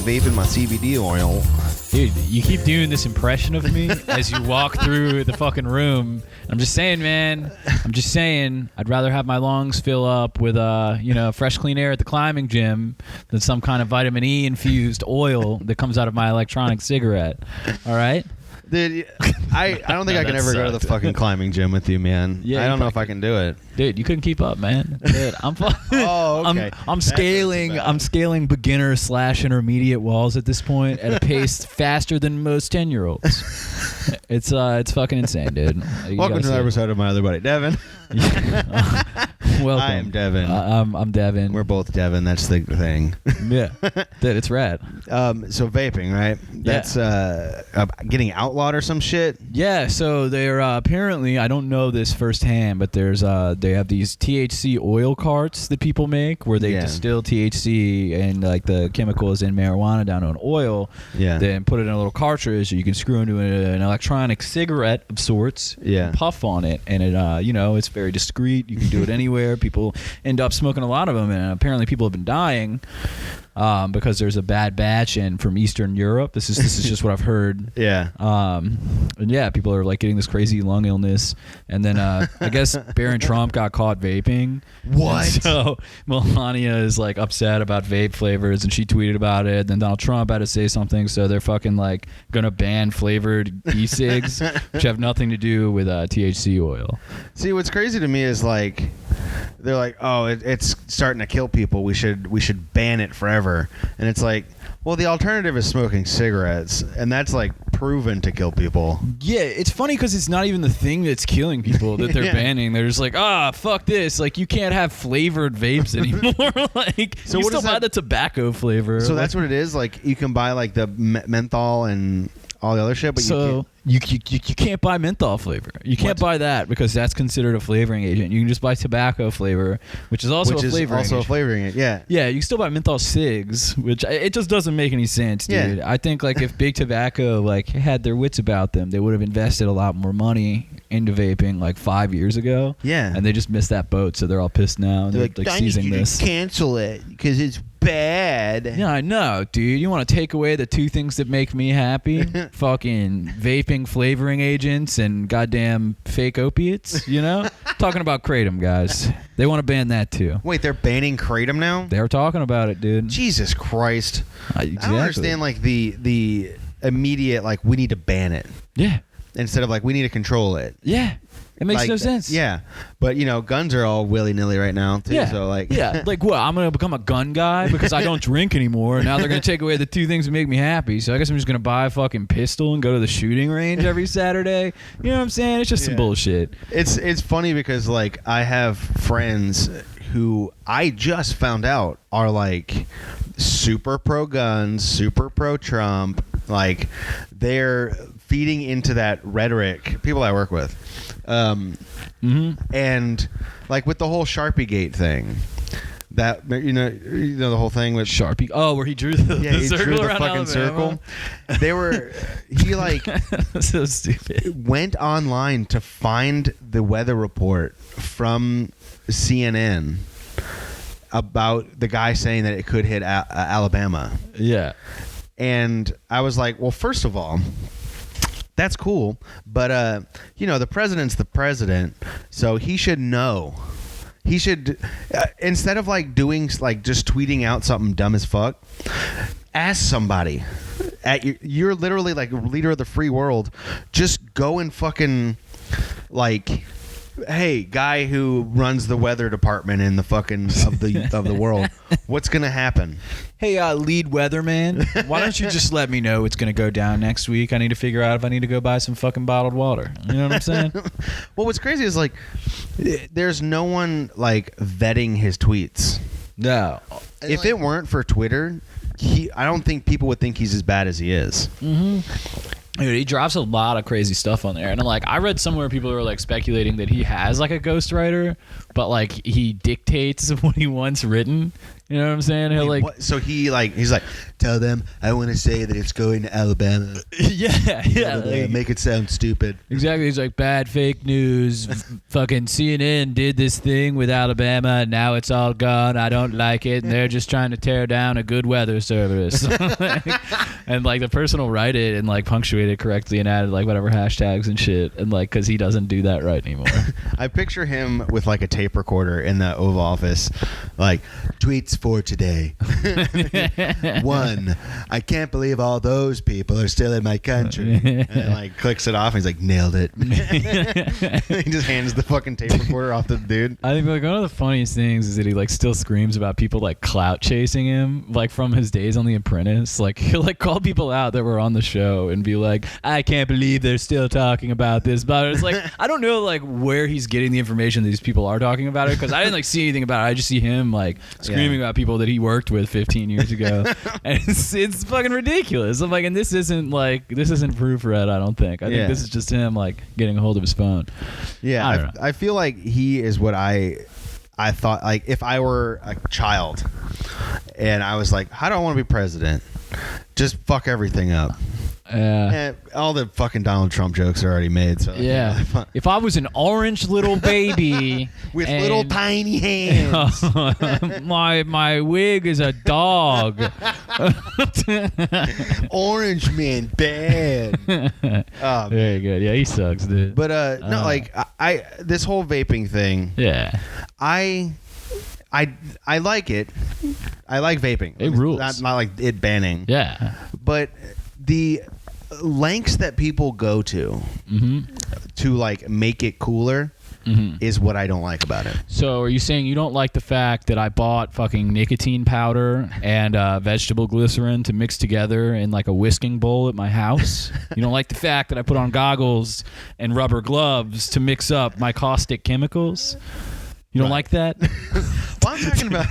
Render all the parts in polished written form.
vaping my CBD oil. Dude, you keep doing this impression of me as you walk through the fucking room. I'm just saying, man. I'm just saying. I'd rather have my lungs fill up with, fresh, clean air at the climbing gym than some kind of vitamin E infused oil that comes out of my electronic cigarette. All right? Dude, I don't think I can ever go to the fucking climbing gym with you, man. Yeah, I don't know if I can do it. Dude, you couldn't keep up, man. Dude, I'm Oh, okay. I'm scaling beginner / intermediate walls at this point at a pace faster than most 10-year-olds. It's fucking insane, dude. Welcome to the episode of my other buddy, Devin. Welcome. I am Devin. I'm Devin. We're both Devin. That's the thing. Yeah, dude, it's rad. So vaping, right? That's getting outlawed or some shit. Yeah. So they're apparently, I don't know this firsthand, but there's they have these THC oil carts that people make where they distill THC and like the chemicals in marijuana down to an oil. Yeah. Then put it in a little cartridge. You can screw into an electronic cigarette of sorts. Yeah. And puff on it, and it it's very discreet. You can do it anywhere. People end up smoking a lot of them, and apparently people have been dying because there's a bad batch from Eastern Europe. This is just what I've heard. Yeah. And yeah, people are like getting this crazy lung illness, and then I guess Barron Trump got caught vaping. What? And so Melania is like upset about vape flavors, and she tweeted about it. Then Donald Trump had to say something, so they're fucking like gonna ban flavored e-cigs, which have nothing to do with THC oil. See, what's crazy to me is like they're like, oh, it's starting to kill people. We should ban it forever. And it's like, well, the alternative is smoking cigarettes, and that's like proven to kill people. Yeah, it's funny because it's not even the thing that's killing people that they're banning. They're just like, fuck this. Like, you can't have flavored vapes anymore. Like, so you still buy the tobacco flavor. So that's what it is. Like, you can buy like the menthol and all the other shit, but you can't buy menthol flavor. You can't buy that because that's considered a flavoring agent. You can just buy tobacco flavor, which is also a flavoring agent. Yeah. Yeah, you can still buy menthol cigs, which it just doesn't make any sense, dude. Yeah. I think like if big tobacco like had their wits about them, they would have invested a lot more money into vaping like 5 years ago. Yeah. And they just missed that boat, so they're all pissed now. And they're like seizing this. Cancel it because it's bad. Yeah, I know, dude. You want to take away the two things that make me happy? Fucking vaping flavoring agents and goddamn fake opiates, Talking about Kratom, guys. They want to ban that too. Wait, they're banning Kratom now? They're talking about it, dude. Jesus Christ. Exactly. I don't understand like the immediate like we need to ban it. Yeah. Instead of like we need to control it. Yeah. It makes no sense. Yeah. But, guns are all willy-nilly right now, too. Yeah. So, like... Yeah. Like, what? I'm going to become a gun guy because I don't drink anymore. Now they're going to take away the two things that make me happy. So I guess I'm just going to buy a fucking pistol and go to the shooting range every Saturday. You know what I'm saying? It's just some bullshit. It's funny because, like, I have friends who I just found out are, like, super pro-guns, super pro-Trump. Like, they're feeding into that rhetoric. People I work with. And like with the whole Sharpie Gate thing, that you know the whole thing with Sharpie. Oh, where he drew the circle drew the around fucking Alabama. circle. They were he like so stupid. Went online to find the weather report from CNN about the guy saying that it could hit Alabama. Yeah, and I was like, well, first of all, that's cool, but the president's the president, so he should know. He should instead of like doing like just tweeting out something dumb as fuck, ask somebody. You're literally like leader of the free world. Just go and fucking like, hey, guy who runs the weather department in the fucking of the world, what's gonna happen? Hey, lead weatherman, why don't you just let me know it's going to go down next week? I need to figure out if I need to go buy some fucking bottled water. You know what I'm saying? Well, what's crazy is, like, there's no one, like, vetting his tweets. No. If it weren't for Twitter, I don't think people would think he's as bad as he is. Mm-hmm. Dude, he drops a lot of crazy stuff on there. And, like, I read somewhere people are, like, speculating that he has, like, a ghostwriter, but, like, he dictates what he wants written. You know what I'm saying? He'll like. What? So he's like, tell them I want to say that it's going to Alabama. yeah. Like, make it sound stupid. Exactly. He's like, bad fake news. Fucking CNN did this thing with Alabama, and now it's all gone. I don't like it, and they're just trying to tear down a good weather service. And like the person will write it and like punctuate it correctly and add like whatever hashtags and shit, and like because he doesn't do that right anymore. I picture him with like a tape recorder in the Oval Office, like tweets for today. 1, I can't believe all those people are still in my country. And then, like clicks it off and he's like, nailed it. He just hands the fucking tape recorder off to the dude. I think like one of the funniest things is that he like still screams about people like clout chasing him, like from his days on The Apprentice. Like he'll like call people out that were on the show and be like, I can't believe they're still talking about this. But it's like I don't know like where he's getting the information that these people are talking about it, because I didn't like see anything about it. I just see him like screaming about people that he worked with 15 years ago, and it's fucking ridiculous. I'm like, and this isn't proofread. I don't think. I think this is just him like getting a hold of his phone. Yeah, I feel like he is what I thought. Like if I were a child, and I was like, how do I want to be president? Just fuck everything up. And all the fucking Donald Trump jokes are already made. So yeah, if I was an orange little baby with little tiny hands, my wig is a dog. Orange man, bad. Very good. Yeah, he sucks, dude. But no, like I this whole vaping thing. Yeah, I like it. I like vaping. It rules. Not like it banning. Yeah, but the lengths that people go to to like make it cooler is what I don't like about it. So are you saying you don't like the fact that I bought fucking nicotine powder and vegetable glycerin to mix together in like a whisking bowl at my house? You don't like the fact that I put on goggles and rubber gloves to mix up my caustic chemicals? You don't like that? Well, I'm talking about...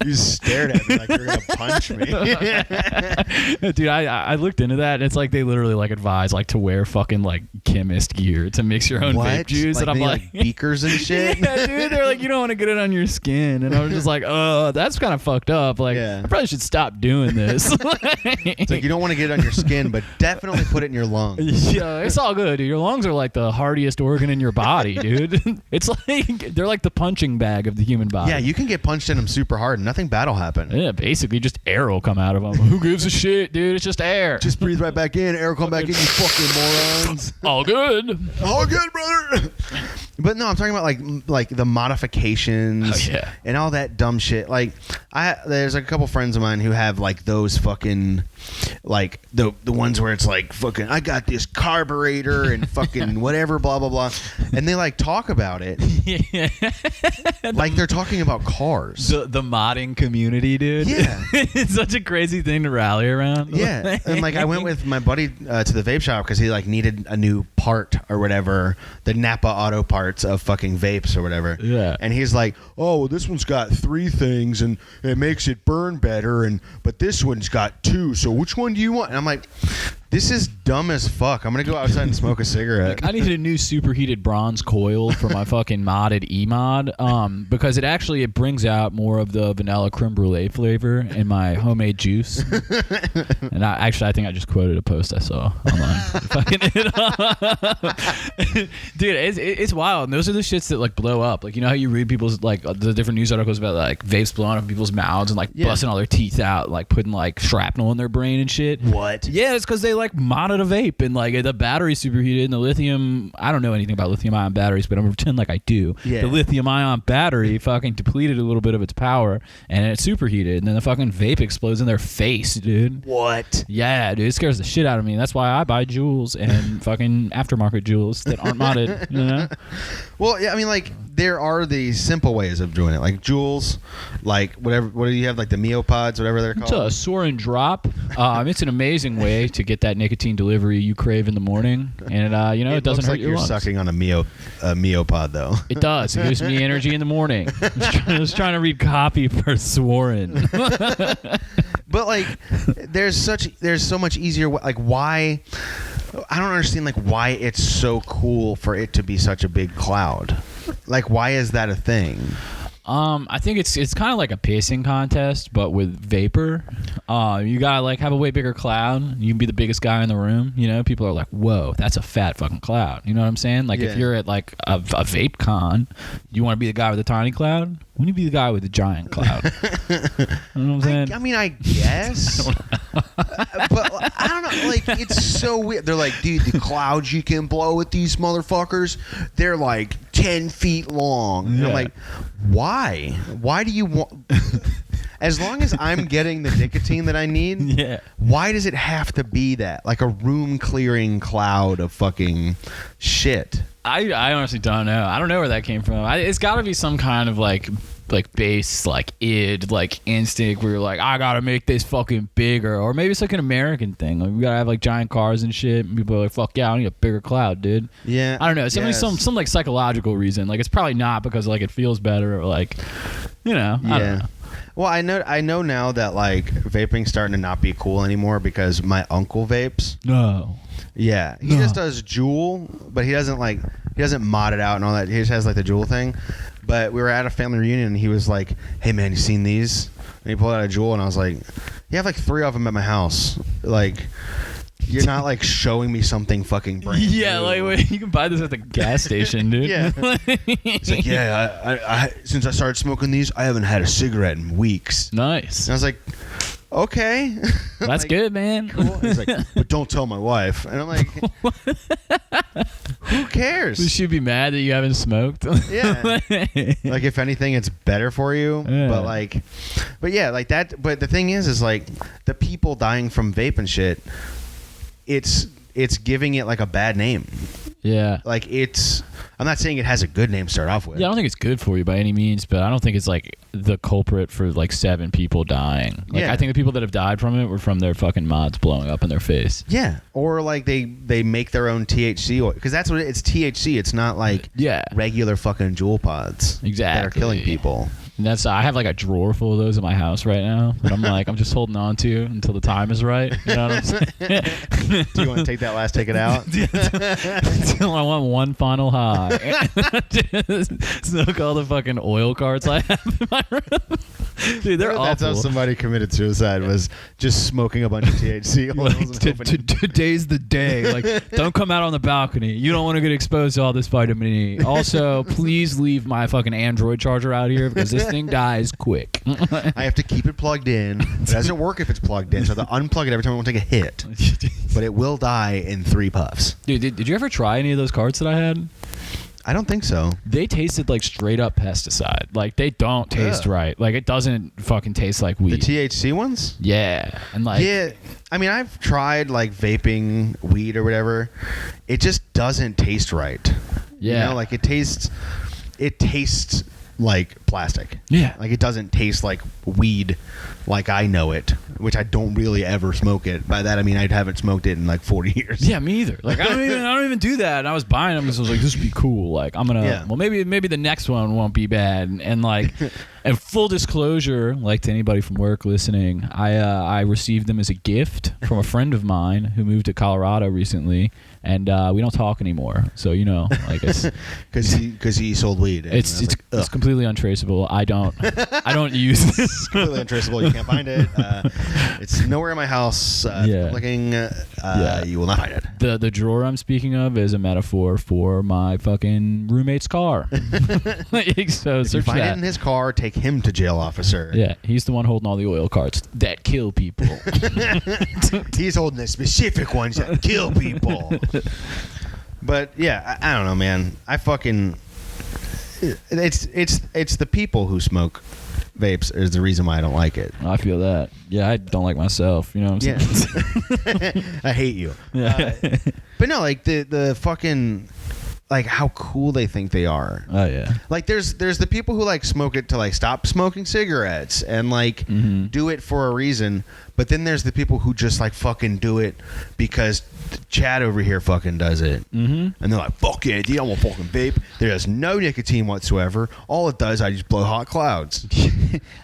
You stared at me like you were going to punch me. Dude, I looked into that, and it's like they literally like advise like to wear fucking like chemist gear to mix your own vape juice. Like, and I'm like beakers and shit? Yeah, dude. They're like, you don't want to get it on your skin. And I was just like, oh, that's kind of fucked up. Like, I probably should stop doing this. It's like you don't want to get it on your skin, but definitely put it in your lungs. Yeah, it's all good, dude. Your lungs are like the hardiest organ in your body, dude. It's like they're like the punching bag of the human body. Yeah, you can get punched in them super hard and nothing bad will happen. Yeah, basically just air will come out of them. Who gives a shit, dude? It's just air. Just breathe right back in. Air will come back in, you fucking morons. All good. All good, brother. But no, I'm talking about like the modifications and all that dumb shit. Like there's a couple friends of mine who have like those fucking like the ones where it's like fucking I got this carburetor and fucking whatever blah blah blah, and they like talk about it. Yeah. Like they're talking about cars. The modding community, dude. Yeah. It's such a crazy thing to rally around. Yeah. And like I went with my buddy to the vape shop because he like needed a new part or whatever, the Napa Auto parts of fucking vapes or whatever. Yeah. And he's like, oh, well, this one's got 3 things and it makes it burn better, but this one's got 2, so which one do you want? And I'm like, this is dumb as fuck. I'm going to go outside and smoke a cigarette. Like, I need a new superheated bronze coil for my fucking modded E-mod because it brings out more of the vanilla creme brulee flavor in my homemade juice. And I think I just quoted a post I saw online. Dude, it's wild. And those are the shits that like blow up. Like, you know how you read people's like the different news articles about like vapes blowing up in people's mouths and like busting all their teeth out, like putting like shrapnel in their brain and shit. What? Yeah, it's because they like modded a vape and like the battery's superheated and the lithium, I don't know anything about lithium ion batteries, but I'm gonna pretend like I do. Yeah. The lithium ion battery fucking depleted a little bit of its power and it superheated and then the fucking vape explodes in their face, dude. What? Yeah, dude, it scares the shit out of me. That's why I buy Juuls and fucking aftermarket Juuls that aren't modded, you know? Well, yeah, I mean, like, there are these simple ways of doing it, like Juuls, like whatever. What do you have, like the Meopods, whatever they're called? It's a Soarin' Drop. It's an amazing way to get that nicotine delivery you crave in the morning, and it doesn't hurt your lungs. You're sucking on a Meopod, though. It does. It gives me energy in the morning. I was trying to read copy for Soarin'. But like, there's so much easier. Like, why? I don't understand like why it's so cool for it to be such a big cloud. Like, why is that a thing? I think it's kind of like a pacing contest, but with vapor. You gotta like have a way bigger cloud. You can be the biggest guy in the room. You know, people are like, "Whoa, that's a fat fucking cloud." You know what I'm saying? Like if you're at like a vape con, you want to be the guy with the tiny cloud. When you be the guy with the giant cloud, you know what I'm saying? I mean, I guess, but I don't know. Like, it's so weird. They're like, dude, the clouds you can blow with these motherfuckers, they're like 10 feet long. And I'm like, why? Why do you want? As long as I'm getting the nicotine that I need, why does it have to be that? Like a room clearing cloud of fucking shit. I honestly don't know. I don't know where that came from. It's got to be some kind of like base, like id, like instinct where you're like, I gotta make this fucking bigger. Or maybe it's like an American thing. Like we gotta have like giant cars and shit. And people are like, fuck yeah, I need a bigger cloud, dude. Yeah. I don't know. It's definitely some like psychological reason. Like it's probably not because like it feels better or like, you know. I don't know. Well, I know now that like vaping's starting to not be cool anymore because my uncle vapes. No. Yeah, he just does Juul, but he doesn't mod it out and all that. He just has like the Juul thing. But we were at a family reunion and he was like, "Hey man, you seen these?" And he pulled out a Juul and I was like, "You have like 3 of them at my house. Like, you're not like showing me something fucking brand new." Yeah, like wait, you can buy this at the gas station, dude. Yeah. He's like, "Yeah, I since I started smoking these, I haven't had a cigarette in weeks." Nice. And I was like, okay. That's like, good, man. Cool. He's like, but don't tell my wife. And I'm like, who cares? Would she be mad that you haven't smoked? Yeah. Like, if anything, it's better for you. Yeah. But yeah, like that. But the thing is like the people dying from vape and shit, it's giving it like a bad name. Yeah. Like I'm not saying it has a good name to start off with. Yeah, I don't think it's good for you by any means, but I don't think it's like the culprit for like 7 people dying. Like I think the people that have died from it were from their fucking mods blowing up in their face. Yeah. Or like they make their own THC oil. Because that's what it's THC. It's not like regular fucking Juul pods. Exactly. That are killing people. And I have like a drawer full of those in my house right now. But I'm just holding on to until the time is right. You know what I'm saying? Do you want to take that last ticket out? Until I want one final high. Just smoke all the fucking oil carts I have in my room. Dude, they're awful. That's how somebody committed suicide, was just smoking a bunch of THC oils. Today's the day. Like, don't come out on the balcony. You don't want to get exposed to all this vitamin E. Also, please leave my fucking Android charger out here because this thing dies quick. I have to keep it plugged in. It doesn't work if it's plugged in, so I have to unplug it every time I want to take a hit. But it will die in 3 puffs. Dude, did you ever try any of those carts that I had? I don't think so. They tasted like straight up pesticide. Like, they don't taste right. Like, it doesn't fucking taste like weed. The THC ones? Yeah. And like, yeah. I mean, I've tried like vaping weed or whatever. It just doesn't taste right. Yeah. You know, like it tastes like plastic. Yeah. Like it doesn't taste like weed like I know it, which I don't really ever smoke it. By that I mean I haven't smoked it in like 40 years. Yeah, me either. Like I don't even do that. And I was buying them because I was like, this would be cool. Like I'm gonna well maybe the next one won't be bad. And like and full disclosure, like to anybody from work listening, I received them as a gift from a friend of mine who moved to Colorado recently. And we don't talk anymore, so you know, like it's because he sold weed. It's completely untraceable. I don't use this. It's completely untraceable. You can't find it. It's nowhere in my house. Looking, you will not find it. The drawer I'm speaking of is a metaphor for my fucking roommate's car. So if you find it in his car, take him to jail, officer. Yeah, he's the one holding all the oil carts that kill people. He's holding the specific ones that kill people. But yeah, I don't know, man. I fucking it's the people who smoke vapes is the reason why I don't like it. I feel that. Yeah, I don't like myself. You know what I'm saying? I hate you. Yeah. But no, like the fucking like how cool they think they are. Oh yeah. Like there's the people who like smoke it to like stop smoking cigarettes and like do it for a reason, but then there's the people who just like fucking do it because Chad over here fucking does it. And they're like, fuck yeah, dude, I want fucking vape. There's no nicotine whatsoever. All it does, I just blow hot clouds.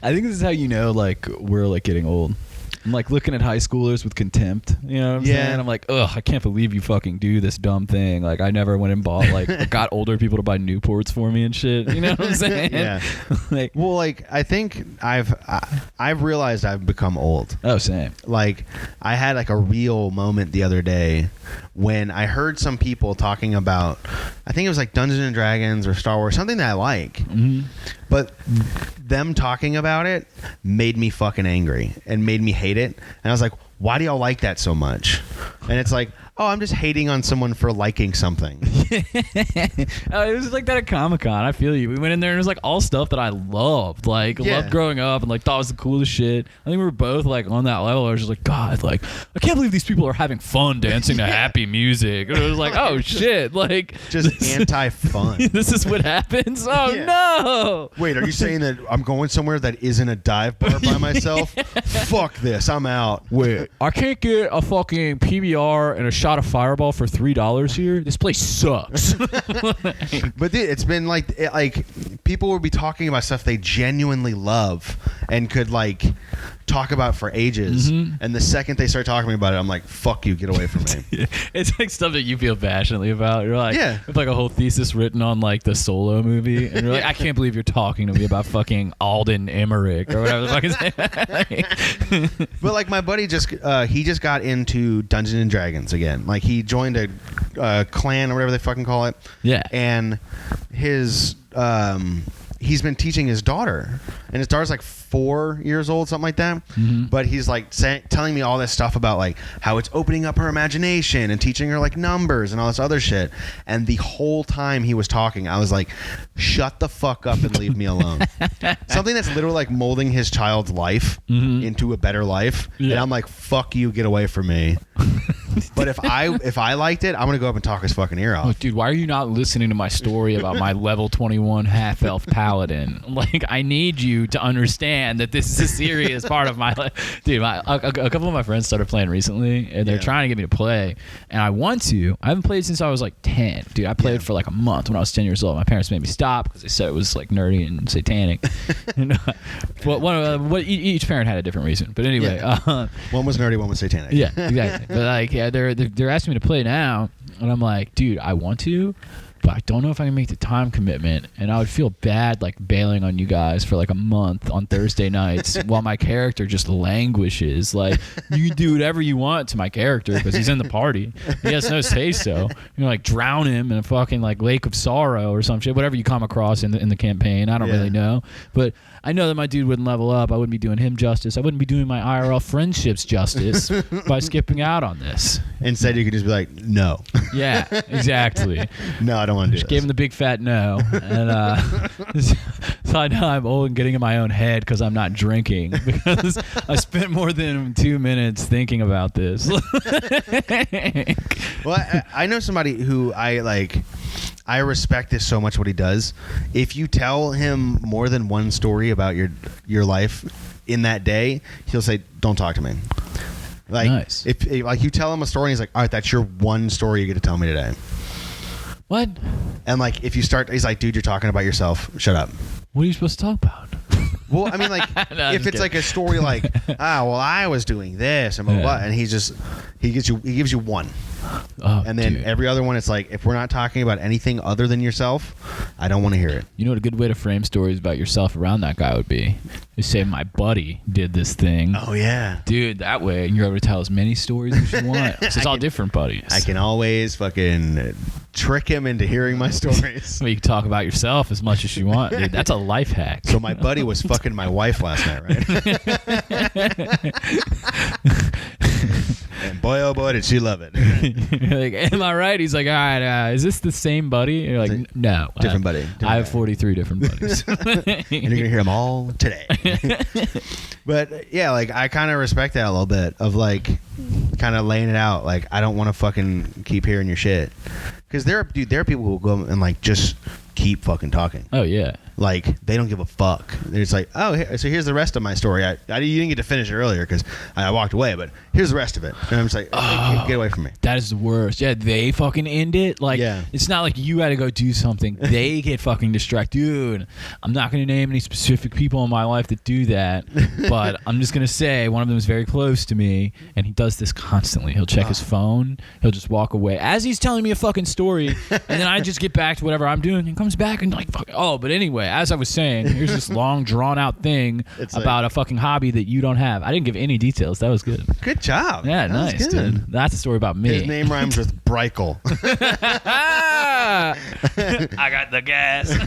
I think this is how you know like we're like getting old. I'm like looking at high schoolers with contempt. You know what I'm saying? I'm like, ugh, I can't believe you fucking do this dumb thing. Like, I never went and bought, like, got older people to buy Newports for me and shit. You know what I'm saying? Yeah. Like, well, like, I think I've realized I've become old. oh, same. Like, I had like a real moment the other day when I heard some people talking about, I think it was like Dungeons and Dragons or Star Wars, something that I like. Mm-hmm. But them talking about it made me fucking angry and made me hate it. And I was like, why do y'all like that so much? And it's like, oh, I'm just hating on someone for liking something. It was like that at Comic-Con. I feel you. We went in there and it was like all stuff that I loved. Like, loved growing up and like thought was the coolest shit. I think we were both like on that level. I was just like, God, like, I can't believe these people are having fun dancing to happy music. And it was like, oh shit. Like, just anti-fun. This is what happens? Oh no. Wait, are you saying that I'm going somewhere that isn't a dive bar by myself? Fuck this. I'm out. Wait, I can't get a fucking PBR and a shot of Fireball for $3 here. This place sucks. But dude, it's been like people would be talking about stuff they genuinely love and could like talk about for ages, and the second they start talking about it, I'm like, fuck you, get away from me. It's like stuff that you feel passionately about. You're like, yeah, it's like a whole thesis written on like the Solo movie, and you're like, I can't believe you're talking to me about fucking Alden Emmerich or whatever the fuck is. But like my buddy just got into Dungeons and Dragons again. Like he joined a clan or whatever they fucking call it. Yeah, and his he's been teaching his daughter, and his daughter's like 4 years old, something like that. But he's like telling me all this stuff about like how it's opening up her imagination and teaching her like numbers and all this other shit. And the whole time he was talking, I was like, shut the fuck up and leave me alone. Something that's literally like molding his child's life into a better life. And I'm like, fuck you, get away from me. But if I liked it, I'm gonna go up and talk his fucking ear off. Oh, dude, why are you not listening to my story about my level 21 half elf paladin? Like, I need you to understand that this is a serious part of my life. Dude, a couple of my friends started playing recently, and they're trying to get me to play, and I want to. I haven't played since I was like 10. Dude, I played for like a month when I was 10 years old. My parents made me stop because they said it was like nerdy and satanic. Each parent had a different reason, but anyway, one was nerdy, one was satanic. Yeah, exactly. But like, yeah, they're asking me to play now, and I'm like, dude, I want to, but I don't know if I can make the time commitment, and I would feel bad like bailing on you guys for like a month on Thursday nights while my character just languishes. Like, you can do whatever you want to my character because he's in the party. He has no say so. You know, like drown him in a fucking like lake of sorrow or some shit, whatever you come across in the campaign. I don't really know, but I know that my dude wouldn't level up. I wouldn't be doing him justice. I wouldn't be doing my IRL friendships justice by skipping out on this. Instead, you could just be like, no. Yeah, exactly. No, I don't want to do Just this. gave him the big fat no. And so I know I'm old and getting in my own head because I'm not drinking. Because I spent more than 2 minutes thinking about this. Well, I know somebody who I respect this so much what he does. If you tell him more than one story about your life in that day, he'll say, don't talk to me. Like, nice. If like you tell him a story and he's like, all right, that's your one story you get to tell me today. What? And like if you start, he's like, dude, you're talking about yourself. Shut up. What are you supposed to talk about? Well, I mean, like, No, if it's like a story like, well, I was doing this and blah, blah, blah, and he gives you one. Oh, and then every other one, it's like, if we're not talking about anything other than yourself, I don't want to hear it. You know what a good way to frame stories about yourself around that guy would be? You say, my buddy did this thing. Oh, yeah. Dude, that way you're able to tell as many stories as you want. It's all different buddies. I can always fucking trick him into hearing my stories. Well, you can talk about yourself as much as you want, dude. That's a life hack. So my buddy was fucking my wife last night, right? And boy, oh boy, did she love it. You're like, am I right? He's like, all right, is this the same buddy? You're like, no. Different buddy. I have 43 different buddies. And you're going to hear them all today. But yeah, like I kind of respect that a little bit of like kind of laying it out. Like, I don't want to fucking keep hearing your shit. Because there are people who will go and like just keep fucking talking. Oh, yeah. like they don't give a fuck. It's like, oh, so here's the rest of my story. You didn't get to finish it earlier because I walked away, but here's the rest of it. And I'm just like, get away from me. That is the worst. Yeah, they fucking end it. Like, it's not like you had to go do something. They get fucking distracted. Dude, I'm not going to name any specific people in my life that do that, but I'm just going to say one of them is very close to me, and he does this constantly. He'll check his phone. He'll just walk away as he's telling me a fucking story, and then I just get back to whatever I'm doing, and comes back and like, fuck. Oh, but anyway, as I was saying, here's this long, drawn-out thing about a fucking hobby that you don't have. I didn't give any details. That was good. Good job. Yeah, nice, dude. That's a story about me. His name rhymes with Breichel. I got the gas.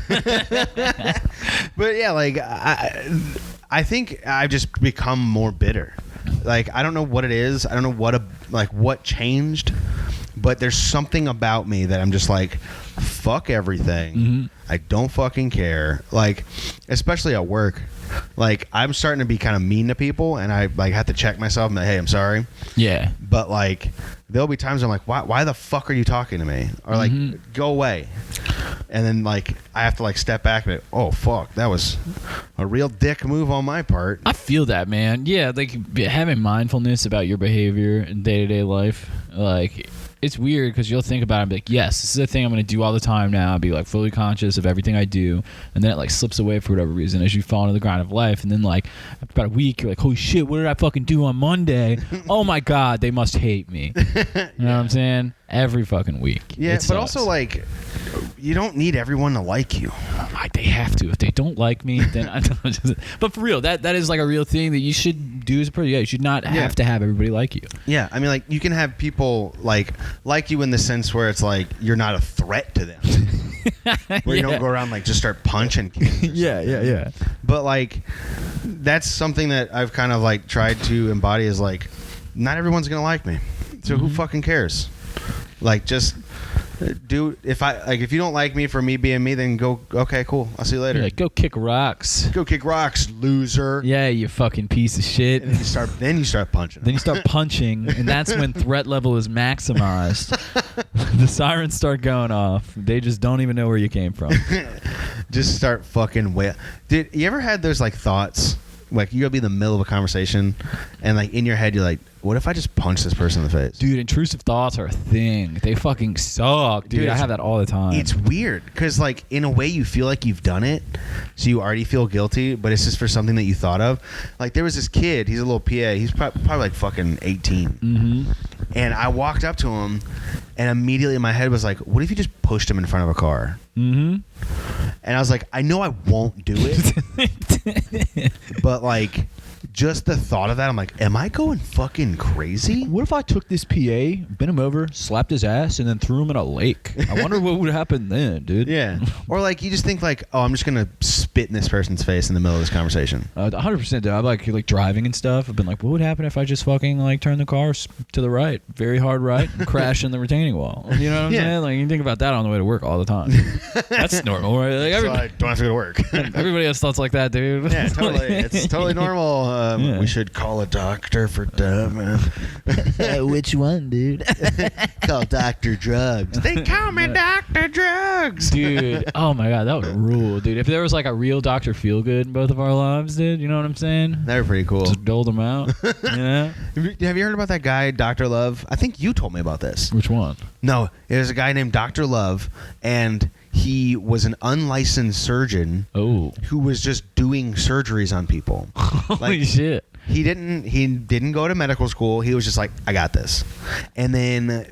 But yeah, like I think I've just become more bitter. Like I don't know what it is. I don't know what changed, but there's something about me that I'm just like, fuck everything. Mm-hmm. I don't fucking care. Like, especially at work. Like I'm starting to be kind of mean to people, and I like have to check myself and be like, hey, I'm sorry. Yeah. But like there'll be times I'm like, why the fuck are you talking to me? Or like, go away. And then like I have to like step back and be, oh fuck, that was a real dick move on my part. I feel that, man. Yeah, like having mindfulness about your behavior in day-to-day life, like it's weird because you'll think about it and be like, yes, this is a thing I'm going to do all the time now. I'll be like fully conscious of everything I do. And then it like slips away for whatever reason as you fall into the grind of life. And then like after about a week, you're like, holy shit, what did I fucking do on Monday? Oh my God, they must hate me. You know what I'm saying? Every fucking week. Yeah, but also like you don't need everyone to like you. They have to. If they don't like me, then I don't. But for real, that is like a real thing that you should do as a person. Yeah, you should not have to have everybody like you. Yeah, I mean, like you can have people like you in the sense where it's like you're not a threat to them. Where you don't go around like just start punching kids. Yeah. But like that's something that I've kind of like tried to embody is like not everyone's gonna like me, so who fucking cares? Like just. Dude, if you don't like me for me being me, then go. Okay, cool. I'll see you later. Yeah, go kick rocks. Go kick rocks, loser. Yeah, you fucking piece of shit. And then you start punching. Then you start punching, and that's when threat level is maximized. The sirens start going off. They just don't even know where you came from. Just start fucking Dude, you ever had those like thoughts? Like you'll be in the middle of a conversation, and like in your head you're like, what if I just punch this person in the face? Dude, intrusive thoughts are a thing. They fucking suck, dude. I have that all the time. It's weird because like in a way you feel like you've done it, so you already feel guilty, but it's just for something that you thought of. Like there was this kid, he's a little PA, he's probably like fucking 18. Mm-hmm. And I walked up to him, and immediately in my head was like, what if you just pushed him in front of a car? Mm-hmm. And I was like, I know I won't do it, but like just the thought of that, I'm like, am I going fucking crazy? What if I took this PA, bent him over, slapped his ass, and then threw him in a lake? I wonder what would happen then, dude. Yeah. Or like you just think like, oh, I'm just gonna spit in this person's face in the middle of this conversation. 100%. Dude. I'm like driving and stuff. I've been like, what would happen if I just fucking like turn the car to the right, very hard right, and crash in the retaining wall? You know what I'm saying? Like you think about that on the way to work all the time. That's normal, right? Like, so I don't have to go to work. Everybody has thoughts like that, dude. Yeah, totally. It's totally normal. We should call a doctor for dumb. Which one, dude? Call Dr. Drugs. They call me Dr. Drugs. Dude, oh my God, that would rule, dude. If there was like a real Dr. Feelgood in both of our lives, dude, you know what I'm saying? They were pretty cool. Just doled them out. Yeah. Have you heard about that guy, Dr. Love? I think you told me about this. Which one? No, it was a guy named Dr. Love, and he was an unlicensed surgeon who was just doing surgeries on people. Holy shit. He didn't go to medical school. He was just like, I got this. And then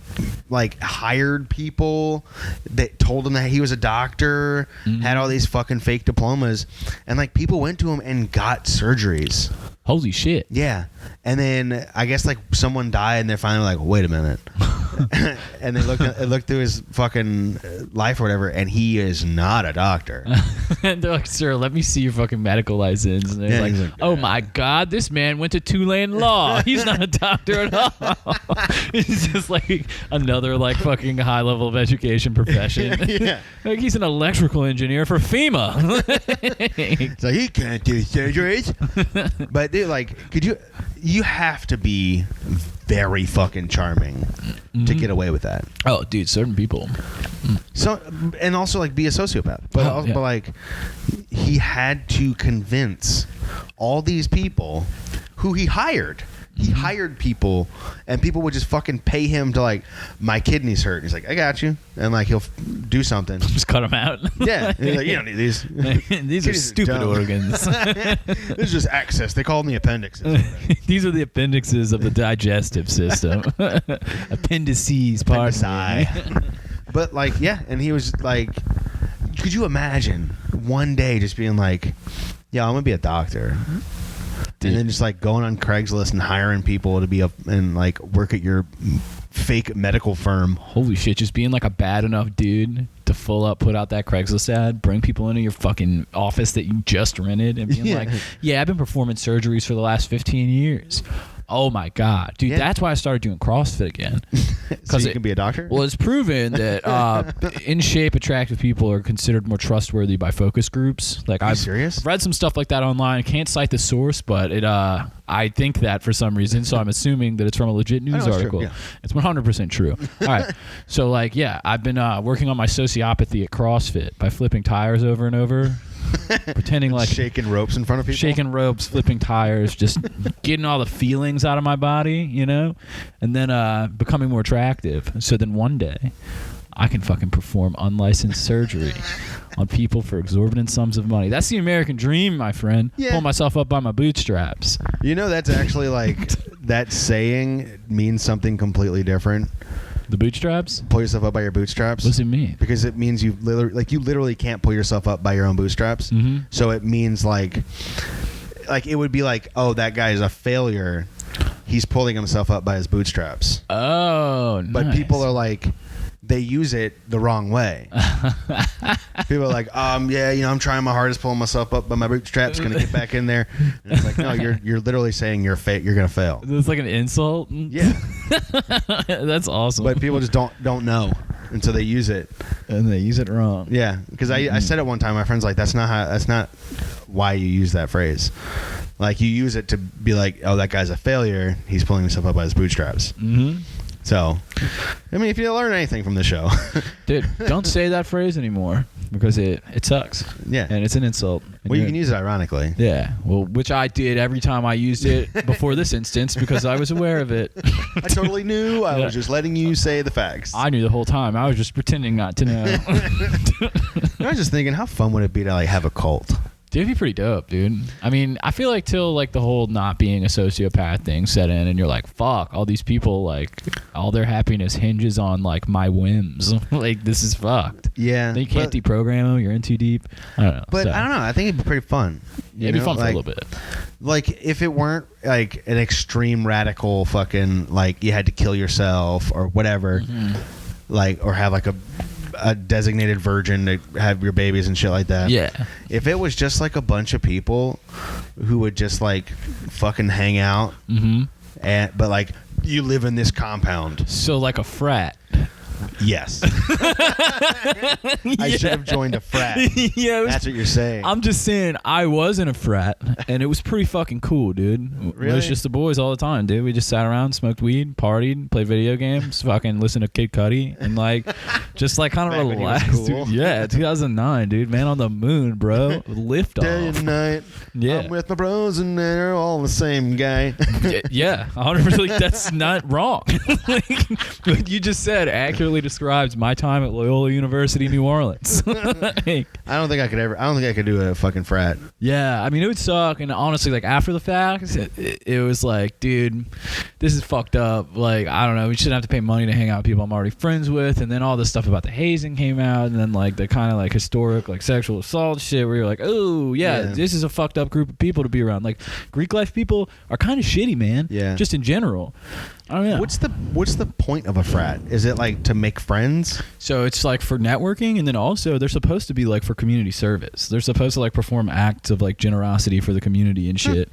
like hired people that told him that he was a doctor, had all these fucking fake diplomas, and like people went to him and got surgeries. Holy shit. Yeah. And then I guess like someone died and they're finally like, wait a minute. And they looked through his fucking life or whatever, and he is not a doctor. And they're like, sir, let me see your fucking medical license. And they're like, oh my God, this man went to Tulane Law. He's not a doctor at all. He's just like another like fucking high level of education profession. Yeah. Like he's an electrical engineer for FEMA. So he can't do surgeries. But dude, like, you have to be very fucking charming to get away with that. Oh, dude, certain people. So, and also like be a sociopath, but like he had to convince all these people who he hired. He hired people, and people would just fucking pay him to, like, my kidneys hurt. He's like, I got you. And, like, he'll do something. Just cut them out. Yeah. He's like, you don't need these. These are stupid organs. This is just access. They call me appendixes. These are the appendixes of the digestive system. Appendices, pardon me. But, like, yeah. And he was like, could you imagine one day just being like, yeah, I'm going to be a doctor. And then just like going on Craigslist and hiring people to be up and like work at your fake medical firm. Holy shit, just being like a bad enough dude to full up put out that Craigslist ad, bring people into your fucking office that you just rented and being like, yeah, I've been performing surgeries for the last 15 years. Oh my God, dude, that's why I started doing CrossFit again. So you can be a doctor? Well, it's proven that in shape, attractive people are considered more trustworthy by focus groups. Like, Are you serious? read some stuff like that online. I can't cite the source, but it I think that for some reason, so I'm assuming that it's from a legit news article. True, yeah. It's 100% true. All right, so like, yeah, I've been working on my sociopathy at CrossFit by flipping tires over and over. Pretending like shaking ropes in front of people, shaking ropes, flipping tires, just getting all the feelings out of my body, you know, and then becoming more attractive. So then one day I can fucking perform unlicensed surgery on people for exorbitant sums of money. That's the American dream, my friend. Yeah. Pull myself up by my bootstraps. You know, that's actually like that saying means something completely different. The bootstraps? Pull yourself up by your bootstraps. What does it mean? Because it means you literally can't pull yourself up by your own bootstraps. Mm-hmm. So it means like it would be like, oh, that guy is a failure. He's pulling himself up by his bootstraps. Oh, nice. But people are like, they use it the wrong way. People are like, yeah, you know, I'm trying my hardest, pulling myself up by my bootstraps, gonna get back in there. And it's like, no, you're literally saying you're gonna fail. It's like an insult. Yeah. That's awesome. But people just don't know until they use it, and they use it wrong. Yeah, because I said it one time. My friend's like, that's not why you use that phrase. Like, you use it to be like, oh, that guy's a failure. He's pulling himself up by his bootstraps. Mm-hmm. So, I mean, if you learn anything from the show, dude, don't say that phrase anymore because it sucks. Yeah, and it's an insult. Well, you can use it ironically. Yeah, well, which I did every time I used it before this instance because I was aware of it. I totally knew. I was just letting you say the facts. I knew the whole time. I was just pretending not to know. I was just thinking, how fun would it be to like have a cult? Dude, it'd be pretty dope, dude. I mean, I feel like till like the whole not being a sociopath thing set in and you're like, fuck, all these people, like, all their happiness hinges on like my whims. Like, this is fucked. Yeah. Then you can't deprogram them. You're in too deep. I don't know. But I don't know. I think it'd be pretty fun. Yeah, it'd be fun for a little bit. Like, if it weren't like an extreme radical fucking, like, you had to kill yourself or whatever, like, or have like a designated virgin to have your babies and shit like that. Yeah. If it was just like a bunch of people who would just like fucking hang out, but like, you live in this compound. So like a frat. Yes. I should have joined a frat. Yeah, that's what you're saying. I'm just saying I was in a frat, and it was pretty fucking cool, dude. Really? It was just the boys all the time, dude. We just sat around, smoked weed, partied, played video games, fucking listened to Kid Cudi, and like, just like kind of relaxed. Cool. Dude. Yeah, 2009, dude. Man on the moon, bro. Lift off. Day and night. Yeah. I'm with my bros, and they're all the same guy. Yeah, 100%. That's not wrong. Like, what you just said accurately describes my time at Loyola University, New Orleans. Like, I don't think I could do a fucking frat. Yeah, I mean, it would suck. And honestly, like, after the fact, it was like, dude, this is fucked up. Like, I don't know. We shouldn't have to pay money to hang out with people I'm already friends with. And then all this stuff about the hazing came out. And then, like, the kind of, like, historic, like, sexual assault shit where you're like, oh, yeah, this is a fucked up group of people to be around. Like, Greek life people are kind of shitty, man. Yeah. Just in general. I don't know. What's the point of a frat? Is it, like, to make friends? So it's like for networking, and then also they're supposed to be like for community service. They're supposed to like perform acts of like generosity for the community and shit.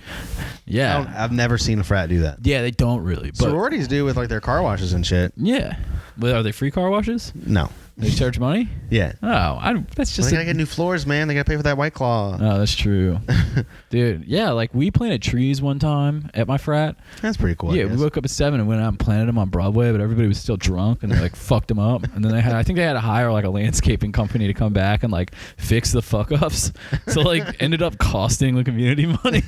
Yeah, I've never seen a frat do that. Yeah, they don't really. But sororities do with like their car washes and shit. Yeah, but are they free car washes? No. They charge money? Yeah. Oh, that's just. They gotta get new floors, man. They gotta pay for that White Claw. Oh, that's true. Dude, yeah, like we planted trees one time at my frat. That's pretty cool. Yeah, we woke up at 7 and went out and planted them on Broadway, but everybody was still drunk and they like fucked them up. And then I think they had to hire like a landscaping company to come back and like fix the fuck ups. So like ended up costing the community money.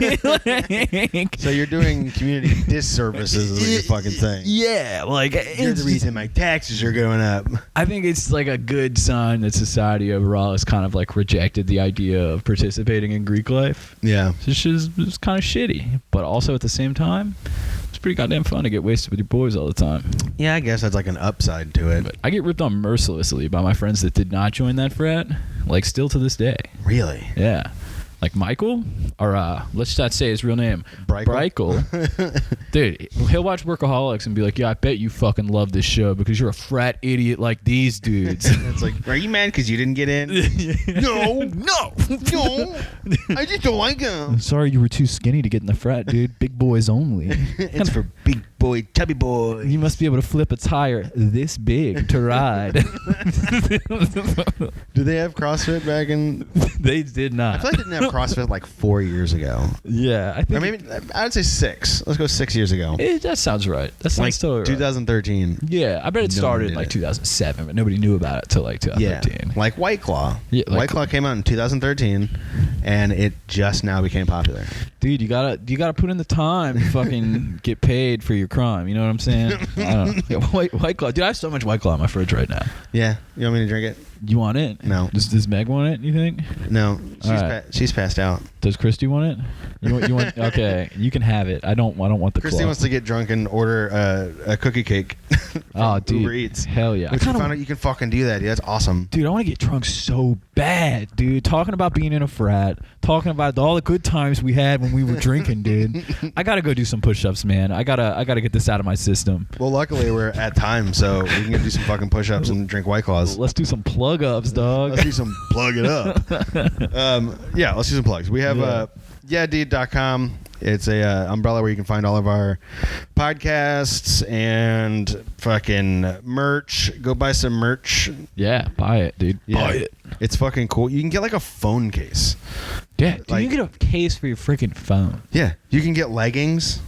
Like, So you're doing community disservices is what you're fucking saying. yeah, like You're the reason my taxes are going up. I think it's like a good sign that society overall has kind of like rejected the idea of participating in Greek life. Yeah. It's just kind of shitty, but also at the same time, it's pretty goddamn fun to get wasted with your boys all the time. Yeah, I guess that's like an upside to it. But I get ripped on mercilessly by my friends that did not join that frat, like still to this day. Really? Yeah. Like Michael, or let's not say his real name. Breichel. Dude, he'll watch Workaholics and be like, yeah, I bet you fucking love this show because you're a frat idiot like these dudes. It's like, are you mad because you didn't get in? No. I just don't like him. I'm sorry you were too skinny to get in the frat, dude. Big boys only. It's for big boy, chubby boys. You must be able to flip a tire this big to ride. Do they have CrossFit back in? They did not. I feel like they didn't have CrossFit like 4 years ago. Yeah, I think. Or maybe, I'd say 6. Let's go 6 years ago. That sounds right. That sounds Like totally right. 2013. Yeah, I bet it No started one in like did it. 2007, but nobody knew about it till like 2013. Yeah, like White Claw. Yeah, like- White Claw came out in 2013, and it just now became popular. Dude, you gotta put in the time to fucking get paid for your crime. You know what I'm saying? I don't know. Yeah, White Claw. Dude, I have so much White Claw in my fridge right now. Yeah, you want me to drink it? You want it? No. Does Meg want it? You think? No, right. she's passed out. Does Christy want it? You want? Okay, you can have it. I don't want the Christy claw. wants to get drunk and order a cookie cake. From Oh, dude. Uber Eats. Hell yeah. Which I you kinda- found out you can fucking do that. Dude. That's awesome. Dude, I want to get drunk so bad, dude. Talking about being in a frat, talking about all the good times we had when we were drinking, dude. I gotta go do some push-ups, man. I gotta get this out of my system. Well, luckily we're at time, so we can go do some fucking push-ups and drink White Claws. Let's do some plug-ups, dog. Let's do some plug it up. Yeah, let's do some plugs. We have yeahdude.com. It's a umbrella where you can find all of our podcasts and fucking merch. Go buy some merch. Yeah, buy it, dude. Yeah. Buy it. It's fucking cool. You can get like a phone case. Yeah, dude, Like- you get a case for your freaking phone. Yeah, you can get leggings.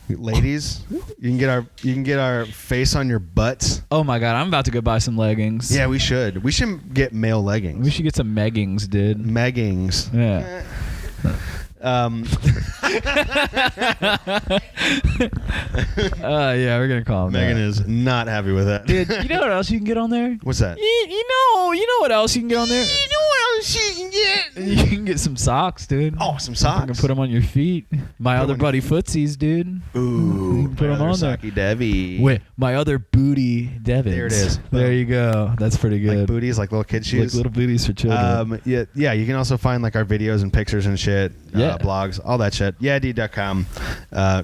Ladies, you can get our face on your butts. Oh my god, I'm about to go buy some leggings. Yeah, we should. We should get male leggings. We should get some meggings, dude. Meggings. Yeah. Yeah, we're gonna call him. Megan that. is not happy with that. Dude, you know what else you can get on there? What's that? You know what else you can get on there? You know what else you can get? You can get some socks, dude. Oh, some You socks. can put them on your feet. My Put 'em other on buddy your feet. Footsies, dude. Ooh, Put 'em on there. Saki Debbie. Wait, my other booty Devins. There it is. There you go. That's pretty good. Like booties, like little kid Like shoes. little booties for children. Yeah. You can also find like our videos and pictures and shit. Yeah. Blogs, all that shit. yeahdude.com.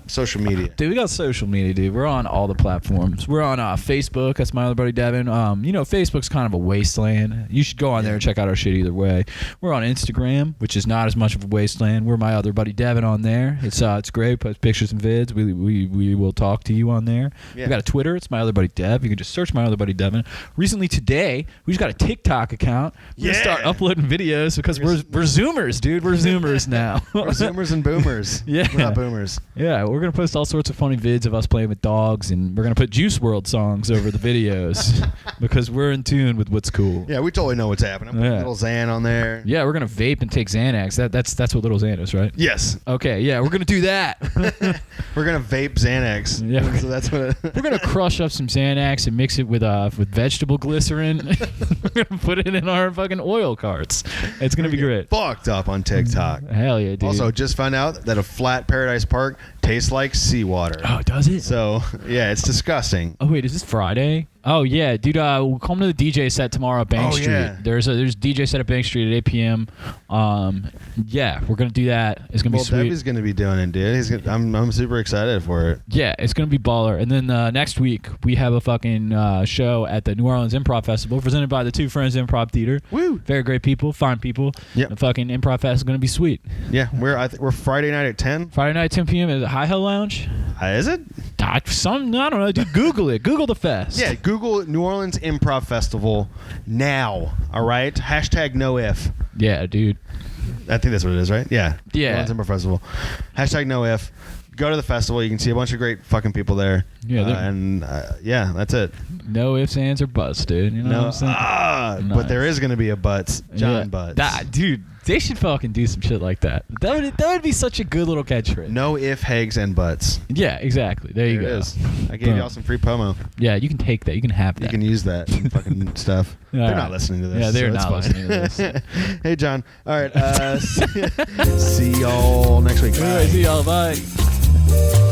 Social media. Dude, we got social media, dude. We're on all the platforms. We're on Facebook. That's my other buddy Devin. Facebook's kind of a wasteland. You should go on there and check out our shit either way. We're on Instagram, which is not as much of a wasteland. We're my other buddy Devin on there. It's great. Post pictures and vids. We will talk to you on there. Yeah. We got a Twitter. It's my other buddy Dev. You can just search my other buddy Devin. Recently today, we just got a TikTok account. We're gonna start uploading videos because we're Zoomers, dude. We're Zoomers now. We're Zoomers and boomers. Yeah. We're not boomers. Yeah, we're going to post all sorts of funny vids of us playing with dogs, and we're going to put Juice WRLD songs over the videos because we're in tune with what's cool. Yeah, we totally know what's happening. I'm putting Yeah. Little Xan on there. Yeah, we're going to vape and take Xanax. That's what Little Xan is, right? Yes. Okay, yeah, we're going to do that. We're going to vape Xanax. Yeah. So that's what We're going to crush up some Xanax and mix it with vegetable glycerin. We're going to put it in our fucking oil carts. It's going to be great. fucked up on TikTok. Hell yeah, dude. Also, just found out that a flat Paradise Park tastes like seawater. Oh, does it? So, yeah, it's disgusting. Oh wait, is this Friday? Oh yeah, dude. We'll come to the DJ set tomorrow at Bank Oh, Street. yeah. There's DJ set at Bank Street at 8 p.m. Yeah, we're gonna do that. It's gonna Well, be sweet. Debbie's going to be doing it, dude. I'm super excited for it. Yeah, it's gonna be baller. And then next week we have a fucking show at the New Orleans Improv Festival presented by the Two Friends Improv Theater. Woo! Very great people, fine people. Yep. The fucking Improv Fest is gonna be sweet. Yeah, we're Friday night at 10. Friday night 10 p.m. at the High Hill Lounge. Is it? I don't know, dude. Google it. Google the fest. Yeah, Google New Orleans Improv Festival now. All right. # no if. Yeah, dude. I think that's what it is, right? Yeah. Yeah. New Orleans Improv Festival. # no if. Go to the festival. You can see a bunch of great fucking people there. Yeah. Yeah, that's it. No ifs, ands, or buts, dude. You know what I'm saying? But Nice. there is going to be a Butts. John Yeah. Butts. Dude, they should fucking do some shit like that. That would be such a good little catchphrase. No if, hags, and butts. Yeah, exactly. There you There it go. is. I gave y'all some free promo. Yeah, you can take that. You can have that. You can use that and fucking stuff. All They're right. not listening to this. Yeah, they're so it's not fine. listening to this. Hey, John. All right. See y'all next week. All Bye. right, see y'all. Bye.